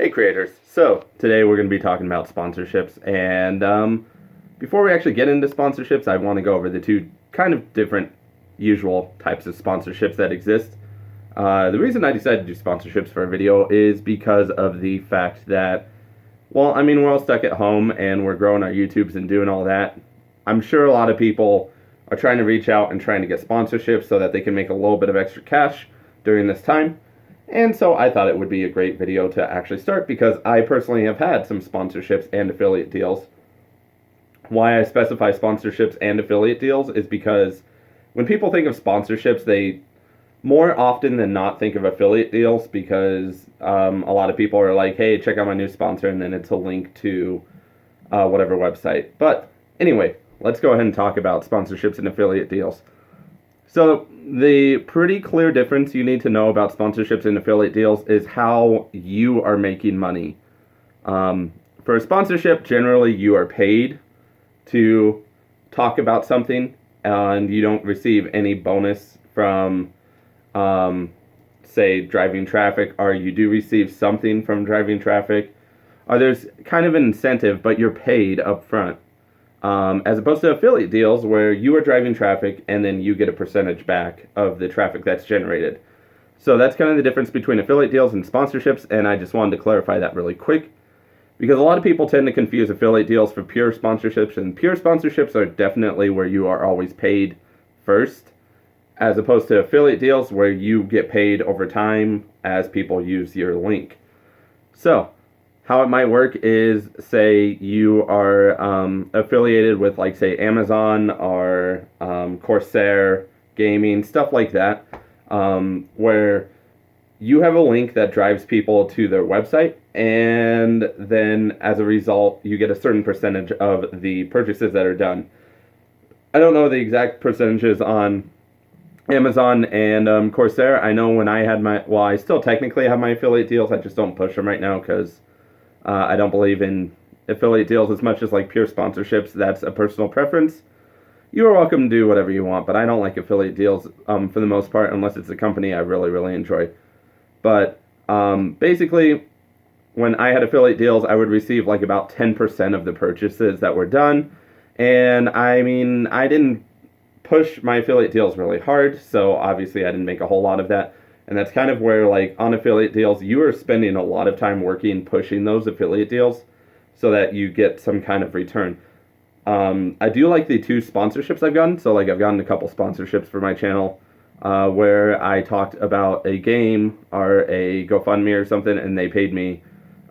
Hey creators, so today we're going to be talking about sponsorships, and before we actually get into sponsorships, I want to go over the two kind of different usual types of sponsorships that exist. The reason I decided to do sponsorships for a video is because of the fact that, well, I mean, we're all stuck at home and we're growing our YouTubes and doing all that. I'm sure a lot of people are trying to reach out and trying to get sponsorships so that they can make a little bit of extra cash during this time. And so I thought it would be a great video to actually start because I personally have had some sponsorships and affiliate deals. Why I specify sponsorships and affiliate deals is because when people think of sponsorships, they more often than not think of affiliate deals because a lot of people are like, hey, check out my new sponsor, and then it's a link to whatever website. But anyway, let's go ahead and talk about sponsorships and affiliate deals. So the pretty clear difference you need to know about sponsorships and affiliate deals is how you are making money. For a sponsorship, generally you are paid to talk about something, and you don't receive any bonus from, say, driving traffic, or you do receive something from driving traffic, or there's kind of an incentive, but you're paid up front. As opposed to affiliate deals where you are driving traffic and then you get a percentage back of the traffic that's generated. So that's kind of the difference between affiliate deals and sponsorships, and I just wanted to clarify that really quick because a lot of people tend to confuse affiliate deals for pure sponsorships, and pure sponsorships are definitely where you are always paid first, as opposed to affiliate deals where you get paid over time as people use your link. So how it might work is, say you are affiliated with, like, say, Amazon or Corsair Gaming, stuff like that, where you have a link that drives people to their website, and then as a result, you get a certain percentage of the purchases that are done. I don't know the exact percentages on Amazon and Corsair. I know when I had I still technically have my affiliate deals, I just don't push them right now because I don't believe in affiliate deals as much as like pure sponsorships. That's a personal preference. You are welcome to do whatever you want, but I don't like affiliate deals for the most part unless it's a company I really, really enjoy. But basically, when I had affiliate deals, I would receive like about 10% of the purchases that were done. And I mean, I didn't push my affiliate deals really hard, so obviously I didn't make a whole lot of that. And that's kind of where, like, on affiliate deals, you are spending a lot of time working, pushing those affiliate deals so that you get some kind of return. I do like the two sponsorships I've gotten. So, like, I've gotten a couple sponsorships for my channel where I talked about a game or a GoFundMe or something, and they paid me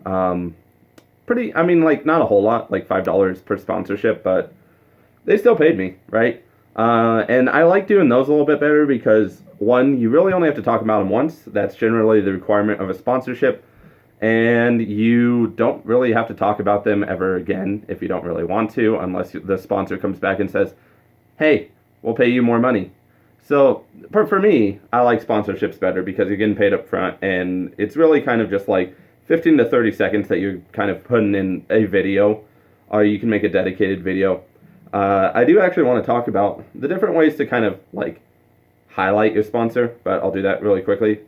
I mean, like, not a whole lot, like $5 per sponsorship, but they still paid me, right? And I like doing those a little bit better because, one, you really only have to talk about them once. That's generally the requirement of a sponsorship. And you don't really have to talk about them ever again if you don't really want to, unless the sponsor comes back and says, hey, we'll pay you more money. So for me, I like sponsorships better because you're getting paid up front, and it's really kind of just like 15 to 30 seconds that you're kind of putting in a video, or you can make a dedicated video. I do actually want to talk about the different ways to kind of like highlight your sponsor, but I'll do that really quickly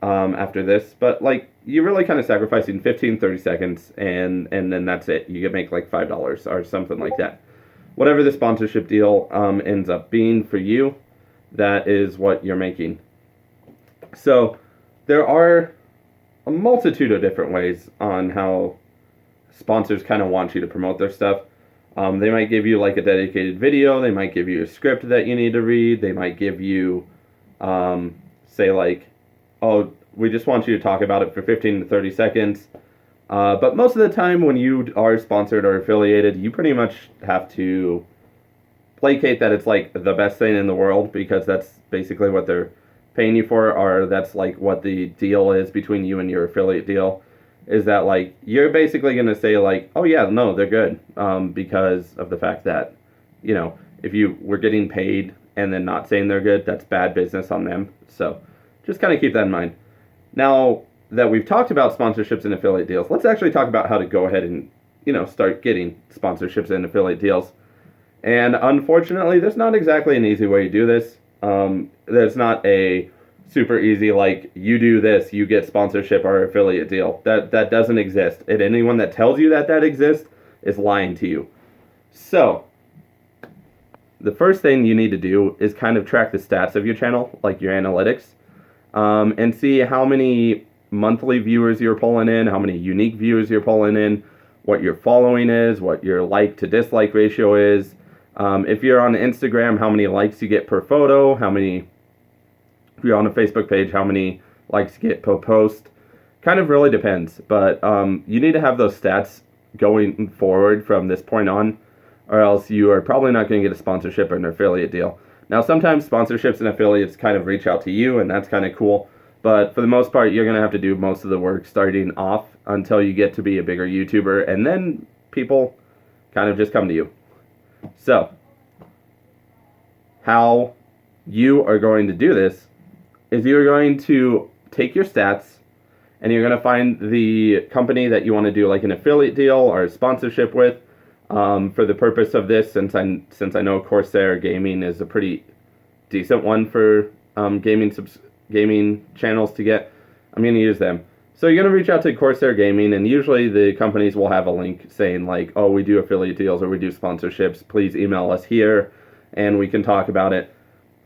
after this. But like, you're really kind of sacrificing 15, 30 seconds, and then that's it. You can make like $5 or something like that. Whatever the sponsorship deal ends up being for you, that is what you're making. So there are a multitude of different ways on how sponsors kind of want you to promote their stuff. They might give you like a dedicated video. They might give you a script that you need to read. They might give you, say like, oh, we just want you to talk about it for 15 to 30 seconds. But most of the time when you are sponsored or affiliated, you pretty much have to placate that it's like the best thing in the world because that's basically what they're paying you for, or that's like what the deal is between you and your affiliate deal. Is that like you're basically going to say like, oh yeah, no, they're good because of the fact that, you know, if you were getting paid and then not saying they're good, that's bad business on them. So just kind of keep that in mind. Now that we've talked about sponsorships and affiliate deals, let's actually talk about how to go ahead and, you know, start getting sponsorships and affiliate deals. And unfortunately, there's not exactly an easy way to do this. There's not a super easy, like you do this, you get sponsorship or affiliate deal. That doesn't exist. And anyone that tells you that exists is lying to you. So the first thing you need to do is kind of track the stats of your channel, like your analytics, and see how many monthly viewers you're pulling in, how many unique viewers you're pulling in, what your following is, what your like to dislike ratio is. If you're on Instagram, how many likes you get per photo, if you're on a Facebook page, how many likes you get per post. Kind of really depends, but you need to have those stats going forward from this point on, or else you are probably not going to get a sponsorship or an affiliate deal. Now, sometimes sponsorships and affiliates kind of reach out to you, and that's kind of cool. But for the most part, you're going to have to do most of the work starting off until you get to be a bigger YouTuber, and then people kind of just come to you. So, how you are going to do this is you're going to take your stats, and you're going to find the company that you want to do like an affiliate deal or a sponsorship with. For the purpose of this, since I know Corsair Gaming is a pretty decent one for gaming channels to get, I'm going to use them. So you're going to reach out to Corsair Gaming, and usually the companies will have a link saying like, oh, we do affiliate deals or we do sponsorships. Please email us here, and we can talk about it.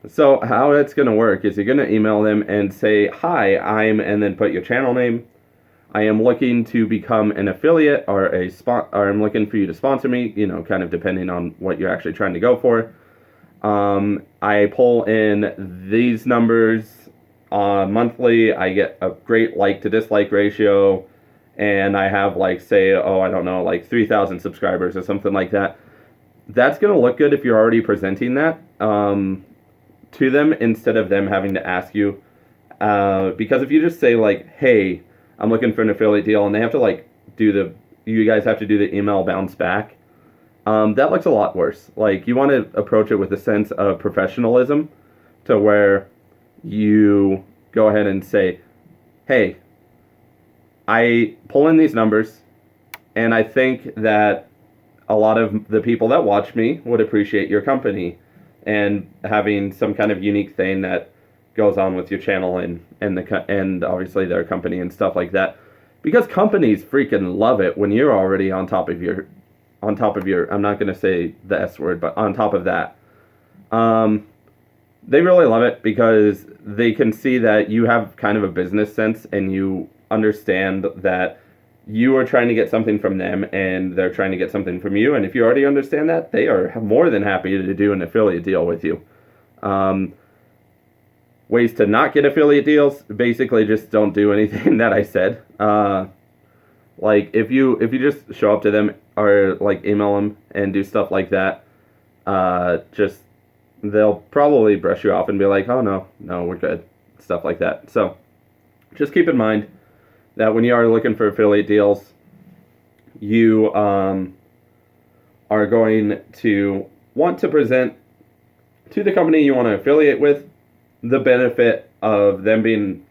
So how it's going to work is you're going to email them and say, hi, and then put your channel name. I am looking to become an affiliate or or I'm looking for you to sponsor me, kind of depending on what you're actually trying to go for. I pull in these numbers monthly. I get a great like to dislike ratio, and I have like 3,000 subscribers or something like that. That's going to look good if you're already presenting that to them instead of them having to ask you. Because if you just say like, hey, I'm looking for an affiliate deal, and they have to you guys have to do the email bounce back. That looks a lot worse. Like, you want to approach it with a sense of professionalism to where you go ahead and say, hey, I pull in these numbers, and I think that a lot of the people that watch me would appreciate your company and having some kind of unique thing that goes on with your channel and obviously their company and stuff like that, because companies freaking love it when you're already on top of your I'm not going to say the S word, but on top of that. They really love it because they can see that you have kind of a business sense and you understand that you are trying to get something from them and they're trying to get something from you, and if you already understand that, they are more than happy to do an affiliate deal with you. Ways to not get affiliate deals, basically just don't do anything that I said. Like if you just show up to them or like email them and do stuff like that, they'll probably brush you off and be like, oh no, we're good, stuff like that. So just keep in mind that when you are looking for affiliate deals, you are going to want to present to the company you want to affiliate with the benefit of them being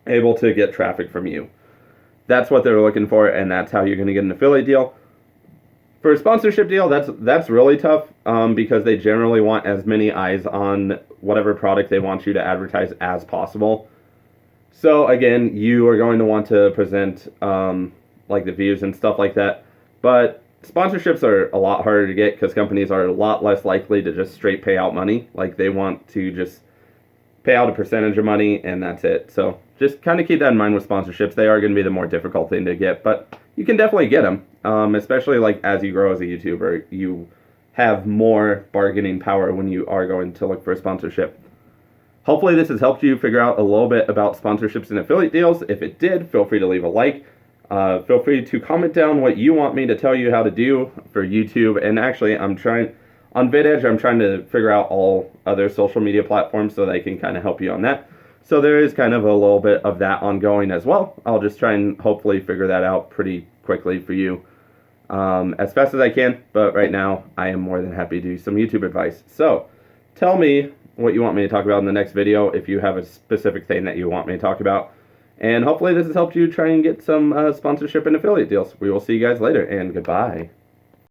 able to get traffic from you. That's what they're looking for, and that's how you're going to get an affiliate deal. For a sponsorship deal, that's really tough because they generally want as many eyes on whatever product they want you to advertise as possible. So again, you are going to want to present like the views and stuff like that. But sponsorships are a lot harder to get because companies are a lot less likely to just straight pay out money. Like, they want to just pay out a percentage of money and that's it. So just kind of keep that in mind with sponsorships. They are going to be the more difficult thing to get, but you can definitely get them. Especially like as you grow as a YouTuber, you have more bargaining power when you are going to look for a sponsorship. Hopefully this has helped you figure out a little bit about sponsorships and affiliate deals. If it did, feel free to leave a like. Feel free to comment down what you want me to tell you how to do for YouTube. And actually, on VidEdge, I'm trying to figure out all other social media platforms so that I can kind of help you on that. So there is kind of a little bit of that ongoing as well. I'll just try and hopefully figure that out pretty quickly for you as fast as I can. But right now, I am more than happy to do some YouTube advice. So tell me what you want me to talk about in the next video if you have a specific thing that you want me to talk about. And hopefully this has helped you try and get some sponsorship and affiliate deals. We will see you guys later, and goodbye.